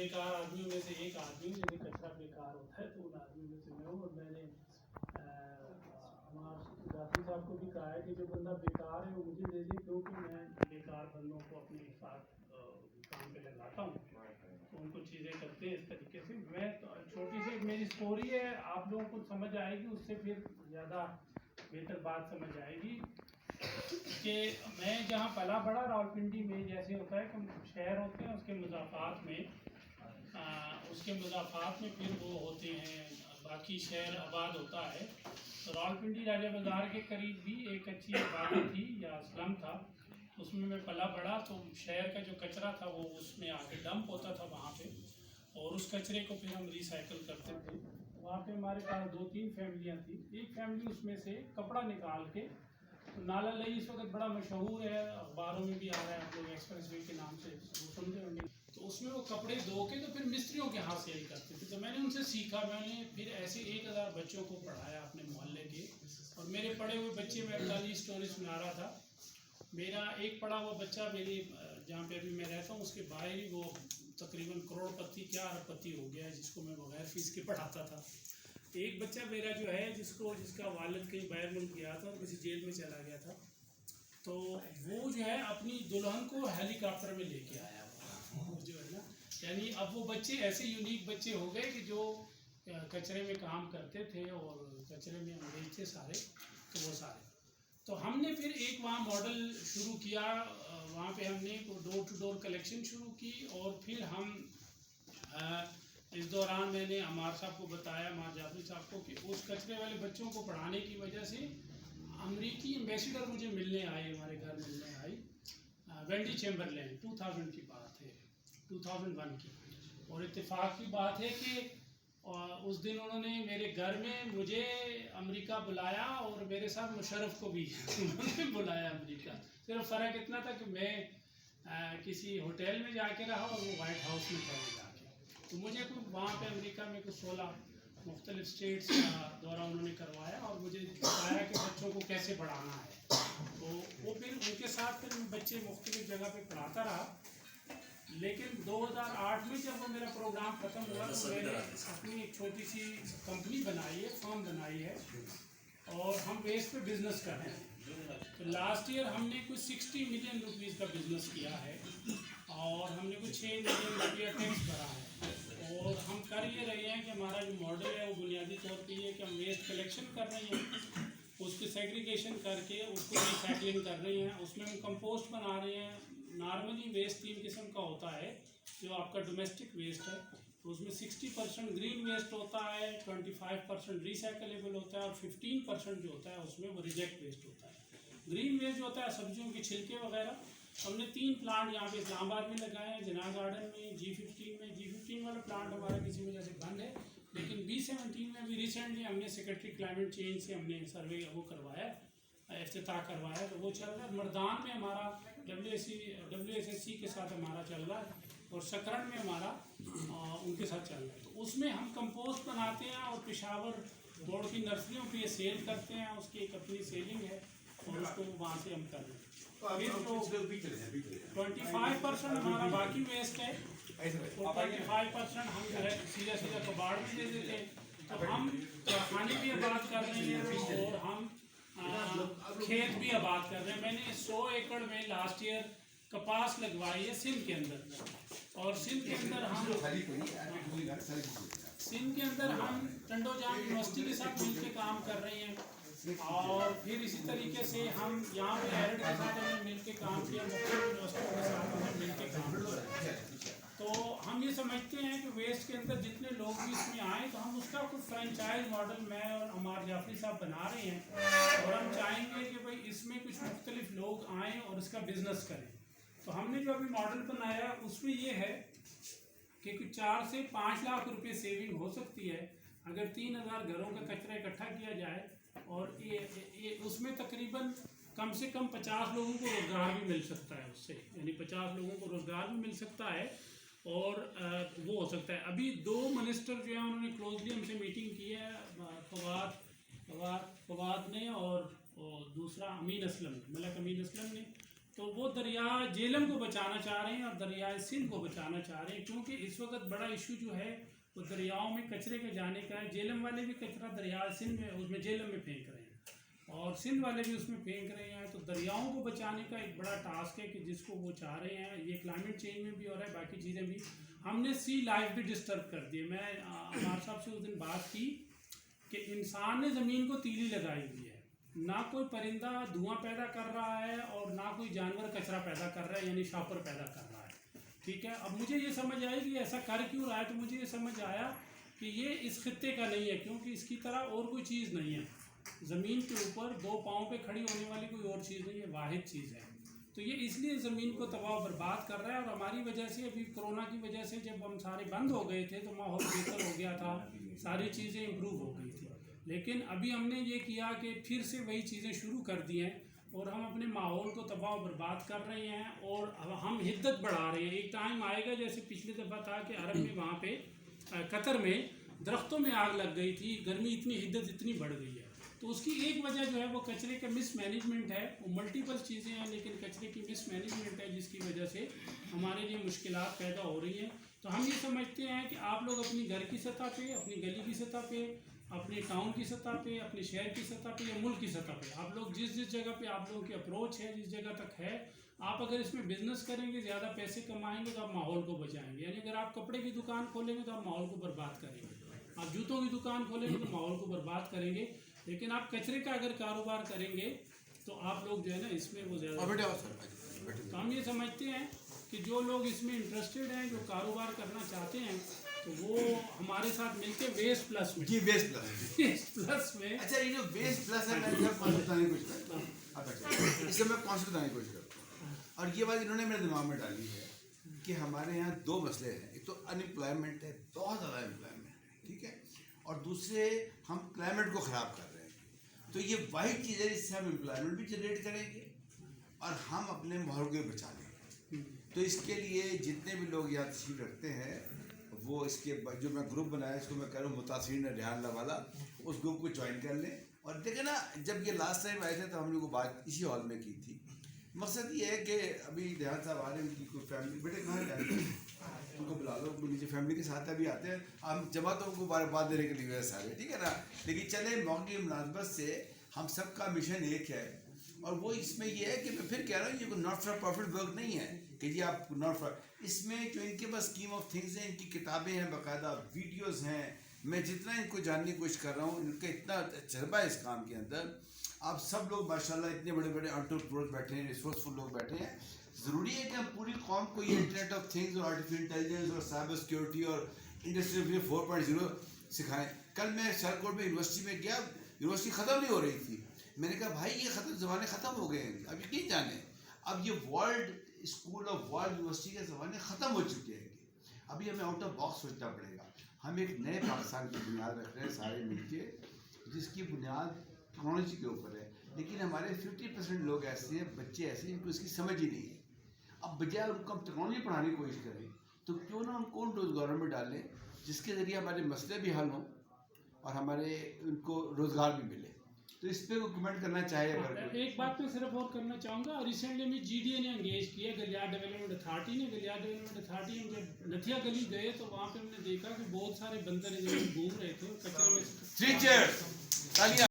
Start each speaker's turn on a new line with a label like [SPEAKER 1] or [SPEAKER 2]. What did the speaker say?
[SPEAKER 1] बेकार आदमियों में से एक आदमी जिन्हें कचरा बेकार होता है, तो उन आदमियों में से मैं हूँ। और मैंने हमारे जाफरी साहब को भी कहा है कि जो बंदा बेकार है वो मुझे दे दे, क्योंकि मैं बेकार बंदों को अपने साथ काम पे लगाता हूँ, तो उनको चीज़ें करते हैं इस तरीके से। मैं छोटी सी मेरी स्टोरी है, आप लोगों को समझ आएगी, उससे फिर ज़्यादा बेहतर बात समझ आएगी कि मैं जहाँ पला बड़ा रावलपिंडी में, जैसे होता है कि शहर होते हैं उसके मुज़ाफ़ात में फिर वो होते हैं, बाकी शहर आबाद होता है। तो रावलपिंडी राजा बाज़ार के करीब भी एक अच्छी आबादी थी या स्लम था, उसमें मैं पला बड़ा। तो शहर का जो कचरा था वो उसमें आके डंप होता था वहाँ पे, और उस कचरे को फिर हम रिसाइकिल करते थे। वहाँ पे हमारे पास 2-3 फैमिलियाँ थी। एक फैमिली उसमें से कपड़ा निकाल के, तो नाला लई इस वक्त बड़ा मशहूर है, अखबारों में भी आ रहा है, आप लोग एक्सप्रेस वे के नाम से सुनते होंगे। तो उसमें वो कपड़े धो के तो फिर मिस्त्रियों के हाथ सेल करते थे। तो मैंने उनसे सीखा, मैंने फिर ऐसे 1000 बच्चों को पढ़ाया अपने मोहल्ले के। और मेरे पढ़े हुए बच्चे, मैं कल स्टोरी सुना रहा था, मेरा एक पढ़ा हुआ बच्चा मेरी जहाँ पे अभी मैं रहता हूँ उसके बाहर ही वो तकरीबन करोड़पति क्या अरबपति हो गया है, जिसको मैं बगैर फीस के पढ़ाता था। एक बच्चा मेरा जो है जिसका वालिद कहीं बाहर मुल्क गया था और किसी जेल में चला गया था, तो वो जो है अपनी दुल्हन को हेलीकॉप्टर में लेके आया जो है ना। यानी अब वो बच्चे ऐसे यूनिक बच्चे हो गए कि जो कचरे में काम करते थे और कचरे में अंग्रेज थे सारे, तो वो सारे। तो हमने फिर एक वहाँ मॉडल शुरू किया, वहाँ पे हमने डोर टू डोर कलेक्शन शुरू की। और फिर हम इस दौरान मैंने अमार साहब को बताया, अमार जाफरी साहब को, कि उस कचरे वाले बच्चों को पढ़ाने की वजह से अमेरिकी एम्बेसडर मुझे मिलने आए, हमारे घर मिलने आई, वेंडी चैम्बरलैन। 2000 की बात है, 2001 की। और इत्तेफाक की बात है कि उस दिन उन्होंने मेरे घर में मुझे अमेरिका बुलाया और मेरे साथ मुशर्रफ को भी उन्होंने बुलाया अमेरिका। सिर्फ फ़र्क इतना था कि मैं किसी होटल में जाके रहा और वो वाइट हाउस में था जाके। तो मुझे कुछ वहाँ पे अमेरिका में कुछ 16 मुख्तलिफ स्टेट्स का दौरा उन्होंने करवाया और मुझे बताया कि बच्चों को कैसे पढ़ाना है। तो वो फिर उनके साथ फिर बच्चे मुख्तलिफ जगह पे पढ़ाता रहा। लेकिन 2008 में जब वो मेरा प्रोग्राम ख़त्म हुआ तो मैंने अपनी एक छोटी सी कंपनी बनाई है, फर्म बनाई है, और हम वेस्ट पे बिज़नेस कर रहे हैं। तो लास्ट ईयर हमने कुछ 60 मिलियन रुपीज़ का बिज़नेस किया है और हमने कुछ 6 मिलियन रुपया टैक्स भरा है। और हम कर ये रहे हैं कि हमारा जो मॉडल है वो बुनियादी तौर पे ये है कि हम वेस्ट कलेक्शन कर रहे हैं, उसकी सेग्रीगेशन करके उसको रिसाइकलिंग कर रहे हैं, उसमें हम कंपोस्ट बना रहे हैं। नॉर्मली वेस्ट 3 किस्म का होता है। जो आपका डोमेस्टिक वेस्ट है तो उसमें 60% ग्रीन वेस्ट होता है, 25% रिसाइकलेबल होता है और 15% जो होता है उसमें वो रिजेक्ट वेस्ट होता है। ग्रीन वेस्ट जो होता है सब्जियों के छिलके वगैरह। हमने 3 प्लांट यहाँ पे इस्लामाबाद में लगाए हैं, जिना गार्डन में, G15 में। G15 वाला प्लांट हमारा किसी वजह से बंद है, लेकिन B17 में भी रिसेंटली हमने सेक्रेटरी क्लाइमेट चेंज से हमने सर्वे वो करवाया, इफ्तिताह करवाया, तो वो चल रहा है। मर्दान में हमारा WSSC के साथ हमारा चल रहा है और सकरण में हमारा उनके साथ चल रहा है। तो उसमें हम कंपोस्ट बनाते हैं और पेशावर बोर्ड की नर्सरियों पे सेल करते हैं, उसकी एक अपनी सेलिंग है और उसको वहाँ से हम कर रहे हैं। फिर तो 25% हमारा बाकी वेस्ट है और 25% हम जो है सीधा कबाड़ में दे देते हैं। तो हम खाने भी आबाद कर रहे हैं और हम खेत भी आबाद कर रहे हैं। मैंने 100 एकड़ में लास्ट ईयर कपास लगवाई है सिंध के अंदर, और सिंध के अंदर हम टंडोजान यूनिवर्सिटी के साथ मिलकर काम कर रहे हैं। और फिर इसी तरीके से हम यहाँ पे एरड के साथ हमने मिलकर काम किया, मुख्तलिफ यूनिवर्सिटियों के साथ हमने मिलकर काम किया। तो हम ये समझते हैं कि वेस्ट के अंदर जितने लोग भी इसमें आए तो हम उसका कुछ फ्रेंचाइज मॉडल मैं और अमार जाफरी साहब बना रहे हैं, और हम चाहेंगे कि भाई इसमें कुछ मुख्तलिफ लोग आएँ और इसका बिज़नेस करें। तो हमने जो अभी मॉडल बनाया उसमें ये है कि कुछ 4 से 5 लाख रुपये सेविंग हो सकती है अगर 3000 घरों का कचरा इकट्ठा किया जाए। और ये उसमें तकरीबन कम से कम 50 लोगों को रोज़गार भी मिल सकता है उससे, यानी 50 लोगों को रोज़गार भी मिल सकता है। और वो हो सकता है। अभी 2 मिनिस्टर जो हैं उन्होंने क्लोजली हमसे मीटिंग की है, फवाद ने और दूसरा अमीन असलम, मलिक अमीन असलम ने। तो वो दरिया झेलम को बचाना चाह रहे हैं और दरिया सिंध को बचाना चाह रहे हैं, क्योंकि इस वक्त बड़ा इशू जो है वो दरियाओं में कचरे के जाने का है। झेलम वाले भी कचरा दरिया सिंध में उसमें झेलम में फेंक रहे हैं और सिंध वाले भी उसमें फेंक रहे हैं। तो दरियाओं को बचाने का एक बड़ा टास्क है कि जिसको वो चाह रहे हैं। ये क्लाइमेट चेंज में भी हो रहा है, बाकी चीज़ें भी। हमने सी लाइफ भी डिस्टर्ब कर दी है। मैं अमार साहब से उस दिन बात की कि इंसान ने ज़मीन को तीली लगाई हुई है, ना कोई परिंदा धुआं पैदा कर रहा है और ना कोई जानवर कचरा पैदा कर रहा है, यानी शापर पैदा कर रहा है। ठीक है, अब मुझे ये समझ आई कि ऐसा कर क्यों रहा है, तो मुझे ये समझ आया कि ये इस खित्ते का नहीं है, क्योंकि इसकी तरह और कोई चीज़ नहीं है। ज़मीन के ऊपर दो पाँव पे खड़ी होने वाली कोई और चीज़ नहीं है, वाहिद चीज़ है। तो ये इसलिए ज़मीन को तबाह बर्बाद कर रहा है। और हमारी वजह से, अभी कोरोना की वजह से जब हम सारे बंद हो गए थे तो माहौल बेहतर हो गया था, सारी चीज़ें इम्प्रूव हो गई थी। लेकिन अभी हमने ये किया कि फिर से वही चीज़ें शुरू कर दी हैं और हम अपने माहौल को तबाह बर्बाद कर रहे हैं और हम हिद्दत बढ़ा रहे हैं। एक टाइम आएगा, जैसे पिछली दफ़ा था कि अरब में वहाँ पे कतर में दरख्तों में आग लग गई थी, गर्मी इतनी हिद्दत इतनी बढ़ गई है। तो उसकी एक वजह जो है वो कचरे का मिसमैनेजमेंट है। वो मल्टीपल चीज़ें हैं लेकिन कचरे की मिसमैनेजमेंट है, जिसकी वजह से हमारे लिए मुश्किलात पैदा हो रही हैं। तो हम ये समझते हैं कि आप लोग अपनी घर की सतह पे, अपनी गली की सतह पे, अपने टाउन की सतह पे, अपने शहर की सतह पे या मुल्क की सतह पे, आप लोग जिस जिस जगह पे आप लोगों की अप्रोच है, जिस जगह तक है, आप अगर इसमें बिजनेस करेंगे, ज़्यादा पैसे कमाएंगे तो आप माहौल को बचाएंगे। यानी अगर आप कपड़े की दुकान खोलेंगे तो आप माहौल को बर्बाद करेंगे, आप जूतों की दुकान खोलेंगे तो माहौल को बर्बाद करेंगे। लेकिन आप कचरे का अगर कारोबार करेंगे तो आप लोग जो है ना इसमें वो ज़्यादा। तो हम ये समझते हैं कि जो लोग इसमें इंटरेस्टेड हैं, जो कारोबार करना चाहते हैं, तो वो हमारे साथ मिलके वेस्ट प्लस में वेस्ट प्लस में।
[SPEAKER 2] अच्छा, ये जो वेस्ट प्लस है, मैं कॉन्सेप्ट बताने की कोशिश करता हूँ। इससे मैं कॉन्सेप्ट बताने की कोशिश करता हूँ। और ये बात इन्होंने मेरे दिमाग में डाली है कि हमारे यहाँ दो मसले हैं। एक तो अनएम्प्लॉयमेंट है, बहुत ज़्यादा एम्प्लॉयमेंट है, ठीक है, और दूसरे हम क्लाइमेट को ख़राब कर रहे हैं। तो ये वही चीज़ है जिससे हम एम्प्लॉयमेंट भी जनरेट करेंगे और हम अपने माहौल को बचा लेंगे। तो इसके लिए जितने भी लोग यहाँ तशरीफ रखते हैं, वो इसके जो मैं ग्रुप बनाया, इसको मैं कह रहा हूँ मुतासिरीन रिहान वाला, उस ग्रुप को ज्वाइन कर लें। और देखें ना, जब ये लास्ट टाइम आए थे तो हम लोग बात इसी हॉल में की थी। मकसद ये है कि अभी रिहान साहब आ रहे हैं, उनकी कोई फैमिली, बेटे कहाँ जाते हैं, उनको बुला लो, नीचे फैमिली के साथ अभी आते हैं। हम जमा तो उनको बात देने के लिए सारे, ठीक है ना। लेकिन चले, मौके की मुनासबत से हम सबका मिशन एक है और वो इसमें ये है कि मैं फिर कह रहा हूँ, ये नॉट फॉर प्रॉफिट वर्क नहीं है कि जी आप नॉट फॉर, इसमें जो इनके पास स्कीम ऑफ थिंग्स हैं, इनकी किताबें हैं, बाकायदा वीडियोस हैं। मैं जितना इनको जानने की कोशिश कर रहा हूँ, इनका इतना तजर्बा है इस काम के अंदर। आप सब लोग माशाल्लाह इतने बड़े बड़े एंटरप्रेन्योर्स बैठे हैं, रिसोर्सफुल लोग बैठे हैं। ज़रूरी है कि हम पूरी कौम को ये इंटरनेट ऑफ थिंग्स और आर्टिफिशियल इंटेलिजेंस और साइबर सिक्योरिटी और इंडस्ट्री 4.0 सिखाएं। कल मैं सियालकोट में यूनिवर्सिटी में गया, यूनिवर्सिटी ख़त्म नहीं हो रही थी। मैंने कहा भाई ये ज़माने ख़त्म हो गए हैं, अब यकीन जाने अब ये world school of world university के ज़माने ख़त्म हो चुके हैं। अभी हमें आउट ऑफ बॉक्स सोचना पड़ेगा। हम एक नए पाकिस्तान की बुनियाद रख रहे हैं सारे मिलके, जिसकी बुनियाद टेक्नोलॉजी के ऊपर है। लेकिन हमारे 50% लोग ऐसे हैं, बच्चे ऐसे हैं, इनको इसकी समझ ही नहीं है। अब बजाय उनको हम टेक्नोलॉजी पढ़ाने की कोशिश करें तो क्यों ना उनको उन रोज़गारों में डालें जिसके ज़रिए हमारे मसले भी हल हों और हमारे उनको रोज़गार भी मिले। तो इस पर कमेंट करना चाहिए। अगर
[SPEAKER 1] एक बात मैं सिर्फ और करना चाहूँगा, रिसेंटली में GDA ने एंगेज किया, गलियार डेवलपमेंट अथॉरिटी ने। गलियार डेवलपमेंट अथॉरिटी हम जब नथिया गली गए तो वहाँ पे हमने देखा कि बहुत सारे बंदर घूम रहे थे और कचरे में